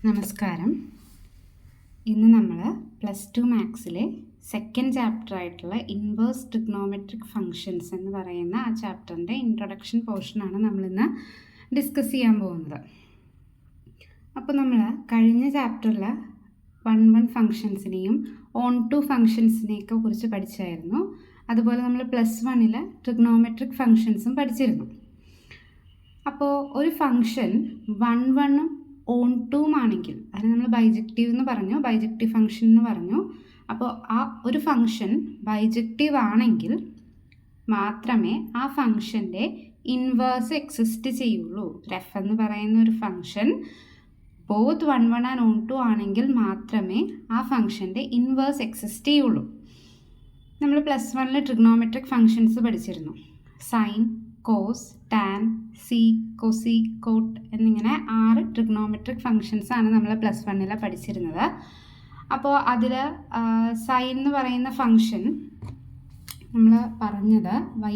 നമസ്കാരം. ഇന്ന് നമ്മൾ +2 മാത്സിലെ സെക്കൻഡ് ചാപ്റ്റർ ആയിട്ടുള്ള ഇൻവേഴ്സ് ട്രിഗ്നോമെട്രിക് ഫങ്ഷൻസ് എന്ന് പറയുന്ന ആ ചാപ്റ്ററിൻ്റെ ഇൻട്രൊഡക്ഷൻ പോർഷനാണ് നമ്മളിന്ന് ഡിസ്കസ് ചെയ്യാൻ പോകുന്നത്. അപ്പോൾ നമ്മൾ കഴിഞ്ഞ ചാപ്റ്ററിൽ 1 ഫങ്ഷൻസിനെയും ഓൺ ടു ഫങ്ഷൻസിനെയൊക്കെ കുറിച്ച് പഠിച്ചായിരുന്നു. അതുപോലെ നമ്മൾ +1 ട്രിഗ്നോമെട്രിക് ഫങ്ഷൻസും പഠിച്ചിരുന്നു. അപ്പോൾ ഒരു ഫങ്ഷൻ 1 ഓൺ ടൂം ആണെങ്കിൽ അതിന് നമ്മൾ ബൈജക്റ്റീവ് എന്ന് പറഞ്ഞു, ബൈജക്റ്റീവ് ഫംഗ്ഷൻ എന്ന് പറഞ്ഞു. അപ്പോൾ ആ ഒരു ഫംഗ്ഷൻ ബൈജക്റ്റീവ് ആണെങ്കിൽ മാത്രമേ ആ ഫംഗ്ഷൻ്റെ ഇൻവേഴ്സ് എക്സിസ്റ്റ് ചെയ്യുള്ളൂ. റെഫ് എന്ന് പറയുന്ന ഒരു function both 1 and onto ആണെങ്കിൽ മാത്രമേ ആ ഫംഗ്ഷൻ്റെ ഇൻവേഴ്സ് എക്സിസ്റ്റ് ചെയ്യുള്ളൂ. നമ്മൾ +1 ട്രിഗ്നോമെട്രിക് ഫംഗ്ഷൻസ് പഠിച്ചിരുന്നു. Sine, cos, tan, sec, cosec, cot എന്നിങ്ങനെ 6 ട്രിഗ്നോമെട്രിക് ഫങ്ഷൻസാണ് നമ്മൾ +1 പഠിച്ചിരുന്നത്. അപ്പോൾ അതിൽ സൈൻ എന്ന് പറയുന്ന ഫങ്ഷൻ നമ്മൾ പറഞ്ഞത് y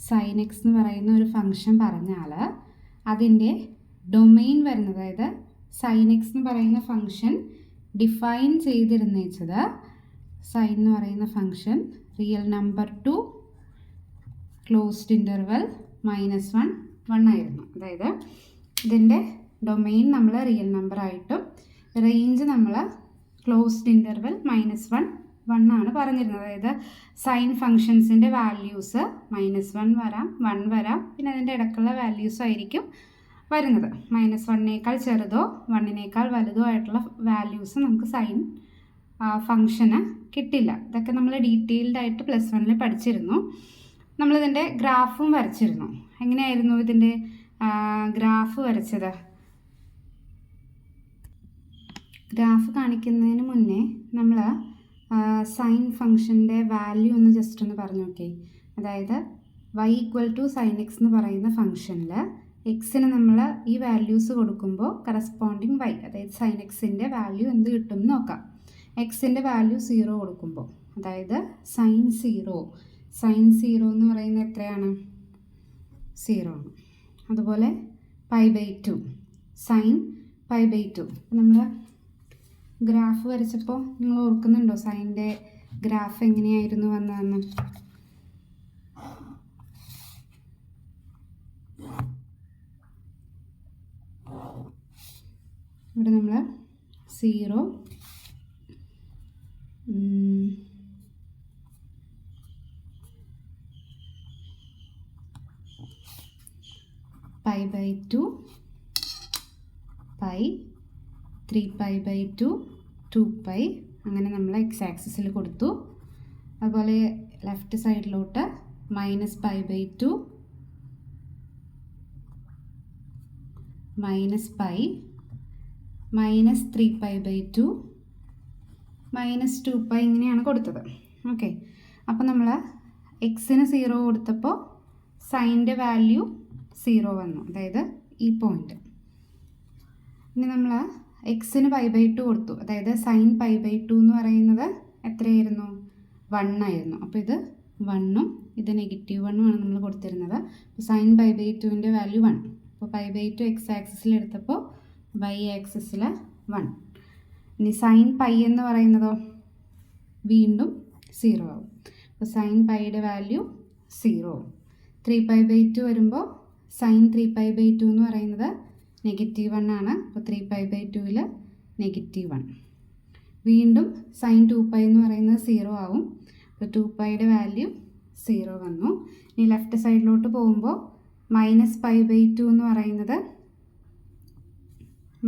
sin x എന്ന് പറയുന്ന ഒരു ഫങ്ഷൻ പറഞ്ഞാൽ അതിൻ്റെ ഡൊമെയിൻ വരുന്നത്, അതായത് sin x എന്ന് പറയുന്ന ഫങ്ഷൻ ഡിഫൈൻ ചെയ്തിരുന്നത് സൈൻ എന്ന് പറയുന്ന function real number two closed interval -1 ആയിരുന്നു. അതായത് ഇതിൻ്റെ ഡൊമെയിൻ നമ്മൾ റിയൽ നമ്പർ ആയിട്ടും റേഞ്ച് നമ്മൾ ക്ലോസ്ഡ് ഇൻ്റർവൽ -1 ആണ് പറഞ്ഞിരുന്നത്. അതായത് സൈൻ ഫങ്ഷൻസിൻ്റെ വാല്യൂസ് -1 വരാം, 1 വരാം, പിന്നെ അതിൻ്റെ ഇടയ്ക്കുള്ള വാല്യൂസ് ആയിരിക്കും വരുന്നത്. -1നേക്കാൾ ചെറുതോ 1നേക്കാൾ വലുതോ ആയിട്ടുള്ള വാല്യൂസ് നമുക്ക് സൈൻ ഫങ്ഷന് കിട്ടില്ല. ഇതൊക്കെ നമ്മൾ ഡീറ്റെയിൽഡ് ആയിട്ട് +1 പഠിച്ചിരുന്നു. നമ്മളിതിൻ്റെ ഗ്രാഫും വരച്ചിരുന്നു. എങ്ങനെയായിരുന്നു ഇതിൻ്റെ ഗ്രാഫ് വരച്ചത്? ഗ്രാഫ് കാണിക്കുന്നതിന് മുന്നേ നമ്മൾ സൈൻ ഫങ്ഷൻ്റെ വാല്യൂ ഒന്ന് ജസ്റ്റ് ഒന്ന് പറഞ്ഞു നോക്കേ. അതായത് y sin x എന്ന് പറയുന്ന ഫങ്ഷനിൽ എക്സിന് നമ്മൾ ഈ വാല്യൂസ് കൊടുക്കുമ്പോൾ കറസ്പോണ്ടിങ് y, അതായത് സൈൻ എക്സിൻ്റെ വാല്യൂ എന്ത് കിട്ടും എന്ന് നോക്കാം. എക്സിൻ്റെ വാല്യൂ 0 കൊടുക്കുമ്പോൾ, അതായത് സൈൻ 0 എന്ന് പറയുന്നത് എത്രയാണ്? 0 ആണ്. അതുപോലെ π/2 സൈൻ π/2. നമ്മൾ ഗ്രാഫ് വരച്ചപ്പോൾ നിങ്ങൾ ഓർക്കുന്നുണ്ടോ സൈൻ്റെ ഗ്രാഫ് എങ്ങനെയായിരുന്നു വന്നതെന്ന്? ഇവിടെ നമ്മൾ 0 π/2 π 3π/2 2π അങ്ങനെ നമ്മൾ എക്സ് ആക്സിസിൽ കൊടുത്തു. അതുപോലെ ലെഫ്റ്റ് സൈഡിലോട്ട് -π/2 -π -3π/2 -2π ഇങ്ങനെയാണ് കൊടുത്തത്. ഓക്കെ, അപ്പോൾ നമ്മൾ എക്സിന് 0 കൊടുത്തപ്പോൾ സൈൻ്റെ വാല്യൂ 0 വന്നു, അതായത് ഈ പോയിന്റ്. ഇനി നമ്മൾ എക്സിന് π/2 കൊടുത്തു, അതായത് സൈൻ π/2 എന്ന് പറയുന്നത് എത്രയായിരുന്നു? 1 ആയിരുന്നു. അപ്പോൾ ഇത് 1ഉം ഇത് -1ഉം ആണ് നമ്മൾ കൊടുത്തിരുന്നത്. അപ്പോൾ സൈൻ π/2ൻ്റെ വാല്യൂ 1. അപ്പോൾ π/2 എക്സ് ആക്സിസിൽ എടുത്തപ്പോൾ y ആക്സിസിൽ 1. ഇനി സൈൻ പൈ എന്ന് പറയുന്നതോ വീണ്ടും 0 ആവും. അപ്പോൾ സൈൻ പൈയുടെ വാല്യൂ 0. 3π/2 വരുമ്പോൾ സൈൻ 3π/2 എന്ന് പറയുന്നത് -1 ആണ്. അപ്പോൾ 3π/2ൽ -1. വീണ്ടും സൈൻ 2π എന്ന് പറയുന്നത് 0 ആവും. അപ്പോൾ 2πയുടെ വാല്യൂ 0 വന്നു. ഇനി ലെഫ്റ്റ് സൈഡിലോട്ട് പോകുമ്പോൾ -π/2 എന്ന് പറയുന്നത്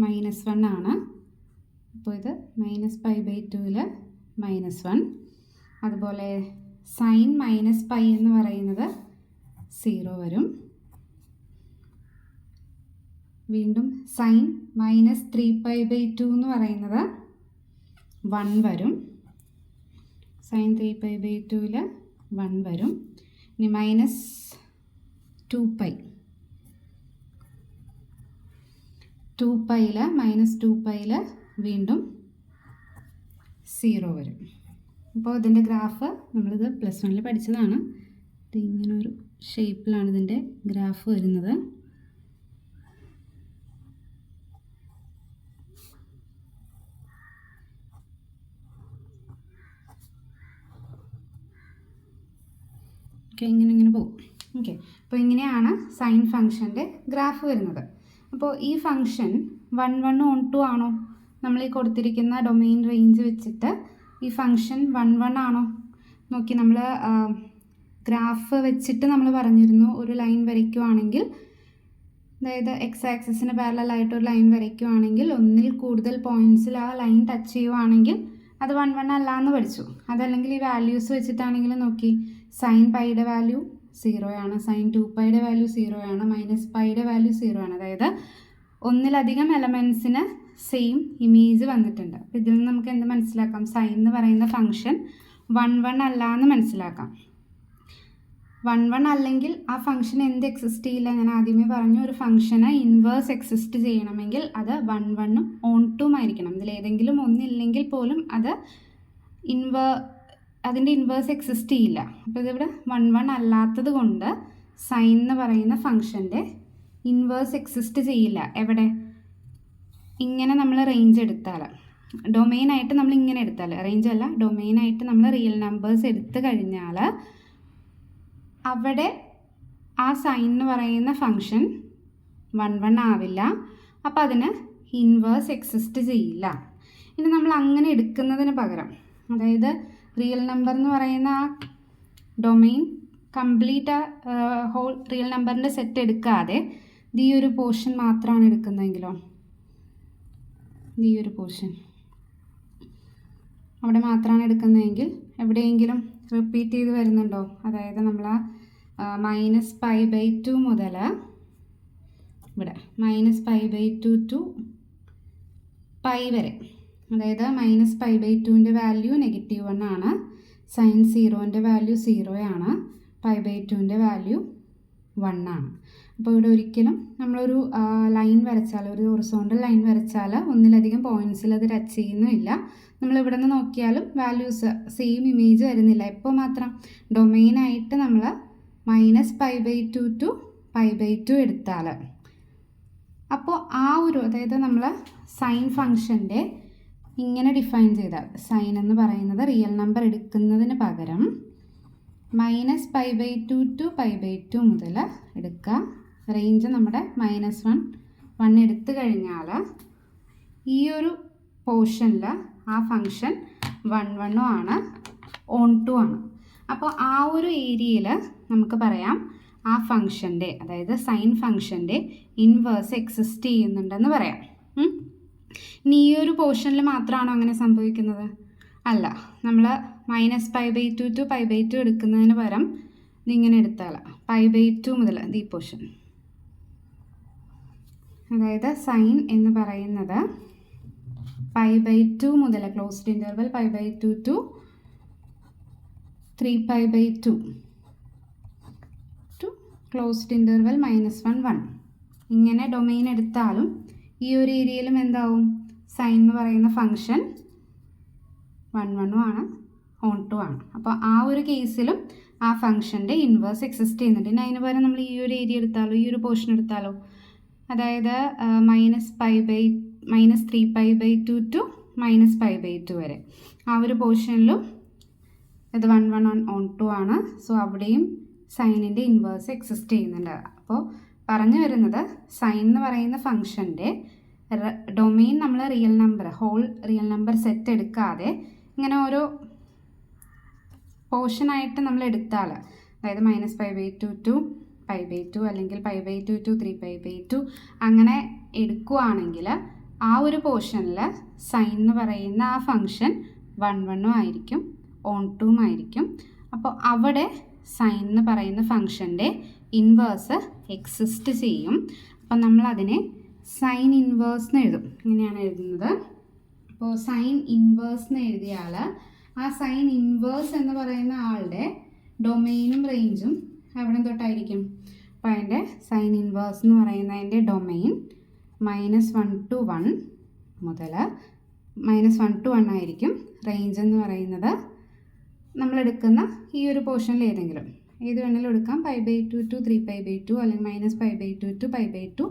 -1 ആണ്. അപ്പോൾ ഇത് -π/2ൽ -1. അതുപോലെ സൈൻ -π എന്ന് പറയുന്നത് 0 വരും. വീണ്ടും സൈൻ -3π/2 എന്ന് പറയുന്നത് 1 വരും. സൈൻ 3π/2ൽ 1 വരും. ഇനി -2π 2πയിൽ -2πയിൽ വീണ്ടും 0 വരും. അപ്പോൾ ഇതിൻ്റെ ഗ്രാഫ് നമ്മളിത് +1 പഠിച്ചതാണ്. ഇങ്ങനൊരു ഷേപ്പിലാണ് ഇതിൻ്റെ ഗ്രാഫ് വരുന്നത്. ഓക്കെ, ഇങ്ങനെ പോകും. ഓക്കെ, അപ്പോൾ ഇങ്ങനെയാണ് സൈൻ ഫംഗ്ഷൻ്റെ ഗ്രാഫ് വരുന്നത്. അപ്പോൾ ഈ ഫംഗ്ഷൻ 1 1 ഓൺ 2 ആണോ? നമ്മൾ ഈ കൊടുത്തിരിക്കുന്ന ഡൊമെയിൻ റേഞ്ച് വെച്ചിട്ട് ഈ ഫംഗ്ഷൻ 1 1 ആണോ നോക്കി. നമ്മൾ ഗ്രാഫ് വെച്ചിട്ട് നമ്മൾ പറഞ്ഞിരുന്നു, ഒരു ലൈൻ വരയ്ക്കുവാണെങ്കിൽ, അതായത് എക്സ് ആക്സിസിന് പാരലലായിട്ട് ഒരു ലൈൻ വരയ്ക്കുവാണെങ്കിൽ ഒന്നിൽ കൂടുതൽ പോയിൻറ്റ്സിൽ ആ ലൈൻ ടച്ച് ചെയ്യുവാണെങ്കിൽ അത് 1 1 അല്ല എന്ന് പഠിച്ചു. അതല്ലെങ്കിൽ ഈ വാല്യൂസ് വെച്ചിട്ടാണെങ്കിലും നോക്കി, സൈൻ പൈയുടെ വാല്യൂ 0 ആണ്, സൈൻ 2πയുടെ വാല്യൂ 0 ആണ്, മൈനസ് പൈയുടെ വാല്യൂ 0 ആണ്. അതായത് ഒന്നിലധികം എലമെൻറ്റ്സിന് സെയിം ഇമേജ് വന്നിട്ടുണ്ട്. അപ്പോൾ ഇതിൽ നിന്ന് നമുക്ക് എന്ത് മനസ്സിലാക്കാം? സൈൻ എന്ന് പറയുന്ന ഫംഗ്ഷൻ 1 1 അല്ല എന്ന് മനസ്സിലാക്കാം. 1 1 അല്ലെങ്കിൽ ആ ഫംഗ്ഷൻ എന്ത് എക്സിസ്റ്റ് ചെയ്യില്ല? ഞാൻ ആദ്യമേ പറഞ്ഞു, ഒരു ഫംഗ്ഷന് ഇൻവേഴ്സ് എക്സിസ്റ്റ് ചെയ്യണമെങ്കിൽ അത് 1 1 ഓൺ 2 ആയിരിക്കണം. ഇതിലേതെങ്കിലും ഒന്നില്ലെങ്കിൽ പോലും അത് അതിൻ്റെ ഇൻവേഴ്സ് എക്സിസ്റ്റ് ചെയ്യില്ല. അപ്പോൾ ഇതിവിടെ 1 1 അല്ലാത്തത് കൊണ്ട് സൈൻ എന്ന് പറയുന്ന ഫംഗ്ഷൻ്റെ ഇൻവേഴ്സ് എക്സിസ്റ്റ് ചെയ്യില്ല. എവിടെ? ഇങ്ങനെ നമ്മൾ റേഞ്ച് എടുത്താൽ, ഡൊമെയിനായിട്ട് നമ്മൾ ഇങ്ങനെ എടുത്താൽ, റേഞ്ച് അല്ല, ഡൊമെയിനായിട്ട് നമ്മൾ റിയൽ നമ്പേഴ്സ് എടുത്തു കഴിഞ്ഞാൽ അവിടെ ആ സൈൻ എന്ന് പറയുന്ന ഫംഗ്ഷൻ 1 1 ആവില്ല. അപ്പോൾ അതിന് ഇൻവേഴ്സ് എക്സിസ്റ്റ് ചെയ്യില്ല. ഇനി നമ്മൾ അങ്ങനെ എടുക്കുന്നതിന് പകരം, അതായത് റിയൽ നമ്പർ എന്ന് പറയുന്ന ആ ഡൊമെയിൻ കംപ്ലീറ്റ് ഹോൾ റിയൽ നമ്പറിൻ്റെ സെറ്റ് എടുക്കാതെ ഈ ഒരു പോർഷൻ മാത്രമാണ് എടുക്കുന്നതെങ്കിലോ, ഈ ഒരു പോർഷൻ അവിടെ മാത്രമാണ് എടുക്കുന്നതെങ്കിൽ എവിടെയെങ്കിലും റിപ്പീറ്റ് ചെയ്ത് വരുന്നുണ്ടോ? അതായത് നമ്മൾ -π/2 മുതൽ ഇവിടെ -π/2 ടു π വരെ, അതായത് -π/2ൻ്റെ വാല്യൂ -1 ആണ്, സൈൻ 0ൻ്റെ വാല്യൂ 0 ആണ്, π/2ൻ്റെ വാല്യൂ 1 ആണ്. അപ്പോൾ ഇവിടെ ഒരിക്കലും നമ്മളൊരു ലൈൻ വരച്ചാൽ, ഒരു ഹൊറിസോണ്ടൽ ലൈൻ വരച്ചാൽ ഒന്നിലധികം പോയിൻറ്റ്സിൽ അത് ടച്ച് ചെയ്യുന്നില്ല. നമ്മളിവിടെ നിന്ന് നോക്കിയാലും വാല്യൂസ് സെയിം ഇമേജ് വരുന്നില്ല. എപ്പോൾ മാത്രം? ഡൊമെയിനായിട്ട് നമ്മൾ -π/2 ടു π/2 എടുത്താൽ. അപ്പോൾ ആ ഒരു, അതായത് നമ്മൾ സൈൻ ഫംഗ്ഷൻ്റെ ഇങ്ങനെ ഡിഫൈൻ ചെയ്താൽ, സൈൻ എന്ന് പറയുന്നത് റിയൽ നമ്പർ എടുക്കുന്നതിന് പകരം -π/2 ടു π/2 മുതൽ എടുക്കുക. റേഞ്ച് നമ്മുടെ -1 1 എടുത്തു കഴിഞ്ഞാൽ ഈ ഒരു പോർഷനിൽ ആ ഫംഗ്ഷൻ 1 1 ആണ്, ഓൺ 2 ആണ്. അപ്പോൾ ആ ഒരു ഏരിയയിൽ നമുക്ക് പറയാം ആ ഫംഗ്ഷൻ്റെ, അതായത് സൈൻ ഫംഗ്ഷൻ്റെ ഇൻവേഴ്സ് എക്സിസ്റ്റ് ചെയ്യുന്നുണ്ടെന്ന് പറയാം. ഇനി ഈ ഒരു പോർഷനിൽ മാത്രമാണോ അങ്ങനെ സംഭവിക്കുന്നത്? അല്ല. നമ്മൾ -π/2 ടു π/2 എടുക്കുന്നതിന് പകരം ഇതിങ്ങനെ എടുത്താൽ π/2 മുതൽ ഈ പോർഷൻ, അതായത് സൈൻ എന്ന് പറയുന്നത് π/2 മുതൽ closed interval π/2 to 3π/2 to closed interval -1 1 ഇങ്ങനെ ഡൊമെയിൻ എടുത്താലും ഈ ഒരു ഏരിയയിലും എന്താവും? സൈൻ എന്ന് പറയുന്ന ഫംഗ്ഷൻ 1 1 ആണ്, ഓൺ 2 ആണ്. അപ്പോൾ ആ ഒരു കേസിലും ആ ഫംഗ്ഷൻ്റെ ഇൻവേഴ്സ് എക്സിസ്റ്റ് ചെയ്യുന്നുണ്ട്. ഇനി അതിന് പകരം നമ്മൾ ഈ ഒരു ഏരിയ എടുത്താലോ, ഈ ഒരു പോർഷൻ എടുത്താലോ, അതായത് -3π/2 ടു -π/2 വരെ ആ ഒരു പോർഷനിലും ഇത് 1 1 ഓൺ 2 ആണ്. സോ അവിടെയും സൈനിൻ്റെ ഇൻവേഴ്സ് എക്സിസ്റ്റ് ചെയ്യുന്നുണ്ട്. അപ്പോൾ പറഞ്ഞു വരുന്നത്, സൈൻ എന്ന് പറയുന്ന ഫംഗ്ഷൻ്റെ ഡൊമെയിൻ നമ്മൾ real number, whole real number set എടുക്കാതെ ഇങ്ങനെ ഓരോ പോർഷനായിട്ട് നമ്മൾ എടുത്താൽ, അതായത് -π/2 ടു π/2 അല്ലെങ്കിൽ π/2 ടു 3π/2 അങ്ങനെ എടുക്കുകയാണെങ്കിൽ ആ ഒരു പോർഷനിൽ സൈൻ എന്ന് പറയുന്ന ആ ഫംഗ്ഷൻ 1 1 ആയിരിക്കും, ഓൺ 2 ആയിരിക്കും. അപ്പോൾ അവിടെ സൈൻ എന്ന് പറയുന്ന ഫംഗ്ഷൻ്റെ ഇൻവേഴ്സ് എക്സിസ്റ്റ് ചെയ്യും. അപ്പം നമ്മളതിനെ സൈൻ ഇൻവേഴ്സ് എന്ന് എഴുതും. ഇങ്ങനെയാണ് എഴുതുന്നത്. അപ്പോൾ സൈൻ ഇൻവേഴ്സ് എന്ന് എഴുതിയാൽ ആ സൈൻ ഇൻവേഴ്സ് എന്ന് പറയുന്ന ആളുടെ ഡൊമെയിനും റേഞ്ചും എവിടെ തൊട്ടായിരിക്കും? അപ്പോൾ അതിൻ്റെ സൈൻ ഇൻവേഴ്സ് എന്ന് പറയുന്നതിൻ്റെ ഡൊമെയിൻ -1 ടു 1 മുതൽ -1 ടു 1 ആയിരിക്കും. റേഞ്ച് എന്ന് പറയുന്നത് നമ്മളെടുക്കുന്ന ഈ ഒരു പോർഷനിൽ ഏത് വേണമെങ്കിലും എടുക്കാം. π/2 ടു 3π/2 അല്ലെങ്കിൽ -π/2 ടു π/2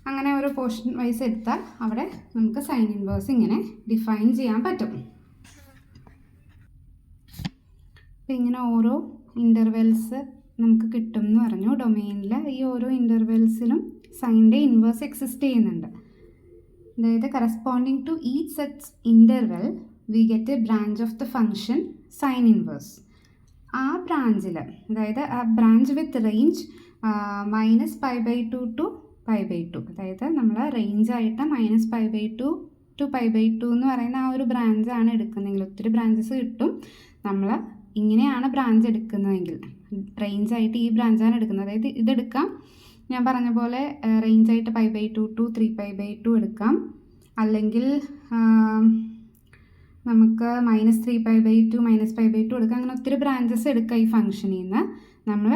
അങ്ങനെ ഓരോ പോർഷൻ വൈസ് എടുത്താൽ അവിടെ നമുക്ക് സൈൻ ഇൻവേഴ്സ് ഇങ്ങനെ ഡിഫൈൻ ചെയ്യാൻ പറ്റും. അപ്പോൾ ഇങ്ങനെ ഓരോ ഇൻ്റർവെൽസ് നമുക്ക് കിട്ടും എന്ന് പറഞ്ഞു. ഡൊമെയിനിൽ ഈ ഓരോ ഇൻ്റർവെൽസിലും സൈൻ്റെ ഇൻവേഴ്സ് എക്സിസ്റ്റ് ചെയ്യുന്നുണ്ട്. അതായത് corresponding to each such interval we get a branch of the function sine inverse. ആ ബ്രാഞ്ചിൽ, അതായത് ആ ബ്രാഞ്ച് വിത്ത് റേഞ്ച് -π/2 to π/2, അതായത് നമ്മൾ റേഞ്ചായിട്ട് -π/2 to π/2 എന്ന് പറയുന്ന ആ ഒരു ബ്രാഞ്ചാണ് എടുക്കുന്നതെങ്കിൽ, ഒത്തിരി ബ്രാഞ്ചസ് കിട്ടും. നമ്മൾ ഇങ്ങനെയാണ് ബ്രാഞ്ച് എടുക്കുന്നതെങ്കിൽ, റേഞ്ചായിട്ട് ഈ ബ്രാഞ്ചാണ് എടുക്കുന്നത്. അതായത് ഇതെടുക്കാം, ഞാൻ പറഞ്ഞ പോലെ റേഞ്ചായിട്ട് π/2 to 3π/2 എടുക്കാം. അല്ലെങ്കിൽ നമുക്ക് -3π/2 -π/2 എടുക്കാം. അങ്ങനെ ഒത്തിരി ബ്രാഞ്ചസ് എടുക്കാം ഈ ഫംഗ്ഷനിൽ നിന്ന്. നമ്മൾ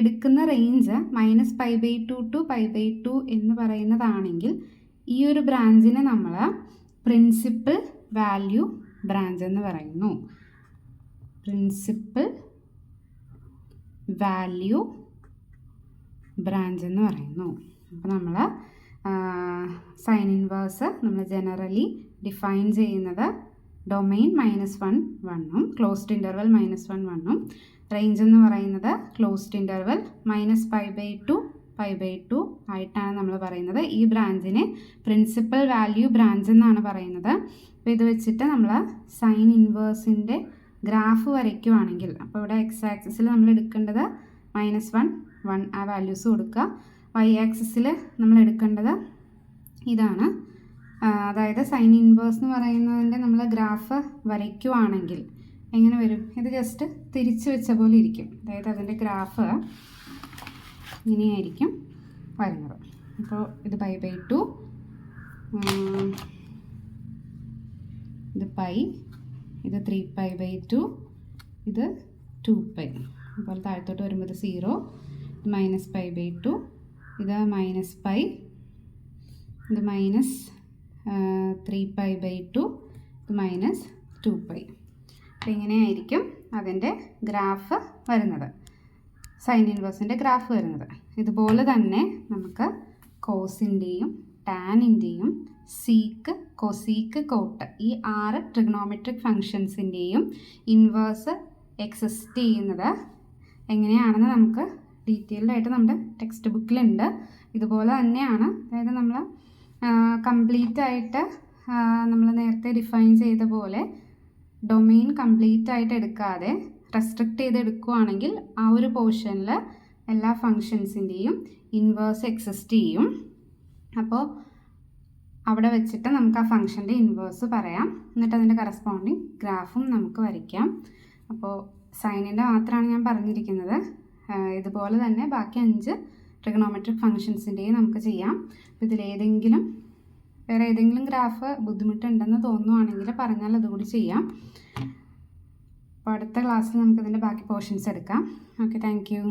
എടുക്കുന്ന റേഞ്ച് -π/2 to π/2 എന്ന് പറയുന്നതാണെങ്കിൽ ഈ ഒരു ബ്രാഞ്ചിനെ നമ്മൾ പ്രിൻസിപ്പൽ വാല്യൂ ബ്രാഞ്ച് എന്ന് പറയുന്നു. പ്രിൻസിപ്പൽ വാല്യൂ ബ്രാഞ്ച് എന്ന് പറയുന്നു. അപ്പോൾ നമ്മൾ സൈൻ ഇൻവേഴ്സ് നമ്മൾ ജനറലി ഡിഫൈൻ ചെയ്യുന്നത് ഡൊമെയിൻ -1 1ഉം ക്ലോസ്ഡ് ഇൻ്റർവൽ -1 1ഉം റേഞ്ച് എന്ന് പറയുന്നത് ക്ലോസ്ഡ് ഇൻ്റർവൽ -π/2 π/2 ആയിട്ടാണ് നമ്മൾ പറയുന്നത്. ഈ ബ്രാഞ്ചിനെ പ്രിൻസിപ്പൽ വാല്യൂ ബ്രാഞ്ച് എന്നാണ് പറയുന്നത്. അപ്പോൾ ഇത് വെച്ചിട്ട് നമ്മൾ സൈൻ ഇൻവേഴ്സിൻ്റെ ഗ്രാഫ് വരയ്ക്കുവാണെങ്കിൽ, അപ്പോൾ ഇവിടെ എക്സ് ആക്സിസിൽ നമ്മൾ എടുക്കേണ്ടത് -1 1 ആ വാല്യൂസ് കൊടുക്കുക. വൈ ആക്സിസിൽ നമ്മൾ എടുക്കേണ്ടത് ഇതാണ്. അതായത് സൈൻ ഇൻവേഴ്സ് എന്ന് പറയുന്നതിൻ്റെ നമ്മൾ ഗ്രാഫ് വരയ്ക്കുവാണെങ്കിൽ എങ്ങനെ വരും? ഇത് ജസ്റ്റ് തിരിച്ച് വെച്ച പോലെ ഇരിക്കും. അതായത് അതിൻ്റെ ഗ്രാഫ് ഇങ്ങനെയായിരിക്കും വരുന്നത്. അപ്പോൾ ഇത് π/2, ഇത് π, ഇത് 3π/2, ഇത് 2π. അതുപോലെ താഴത്തോട്ട് വരുമ്പോൾ ഇത് 0, -π/2, ഇത് -π, ഇത് -3π/2, ഇത് -2π. അപ്പോൾ ഇങ്ങനെയായിരിക്കും അതിൻ്റെ ഗ്രാഫ് വരുന്നത്, സൈൻ ഇൻവേഴ്സിൻ്റെ ഗ്രാഫ് വരുന്നത്. ഇതുപോലെ തന്നെ നമുക്ക് കോസിൻ്റെയും ടാനിൻ്റെയും സീക്ക്, കൊസീക്ക്, കോട്ട് ഈ 6 ട്രിഗണോമെട്രിക് ഫങ്ഷൻസിൻ്റെയും ഇൻവേഴ്സ് എക്സിസ്റ്റ് ചെയ്യുന്നത് എങ്ങനെയാണെന്ന് നമുക്ക് ഡീറ്റെയിൽഡ് ആയിട്ട് നമ്മുടെ ടെക്സ്റ്റ് ബുക്കിലുണ്ട്. ഇതുപോലെ തന്നെയാണ്, അതായത് നമ്മൾ കംപ്ലീറ്റ് ആയിട്ട് നമ്മൾ നേരത്തെ ഡിഫൈൻ ചെയ്ത പോലെ ഡൊമെയിൻ കംപ്ലീറ്റ് ആയിട്ട് എടുക്കാതെ റെസ്ട്രിക്റ്റ് ചെയ്ത് എടുക്കുകയാണെങ്കിൽ ആ ഒരു പോർഷനിൽ എല്ലാ ഫങ്ഷൻസിൻ്റെയും ഇൻവേഴ്സ് എക്സിസ്റ്റ് ചെയ്യും. അപ്പോൾ അവിടെ വെച്ചിട്ട് നമുക്ക് ആ ഫങ്ഷൻ്റെ ഇൻവേഴ്സ് പറയാം, എന്നിട്ട് അതിൻ്റെ കറസ്പോണ്ടിങ് ഗ്രാഫും നമുക്ക് വരയ്ക്കാം. അപ്പോൾ സൈനിൻ്റെ മാത്രമാണ് ഞാൻ പറഞ്ഞിരിക്കുന്നത്. ഇതുപോലെ തന്നെ ബാക്കി 5 ട്രിഗണോമെട്രിക് ഫങ്ഷൻസിൻ്റെയും നമുക്ക് ചെയ്യാം. അപ്പോൾ ഇതിലേതെങ്കിലും വേറെ ഏതെങ്കിലും ഗ്രാഫ് ബുദ്ധിമുട്ടുണ്ടെന്ന് തോന്നുവാണെങ്കിൽ പറഞ്ഞാൽ അതുകൂടി ചെയ്യാം. അപ്പോൾ അടുത്ത ക്ലാസ്സിൽ നമുക്കിതിൻ്റെ ബാക്കി പോർഷൻസ് എടുക്കാം. Okay, thank you.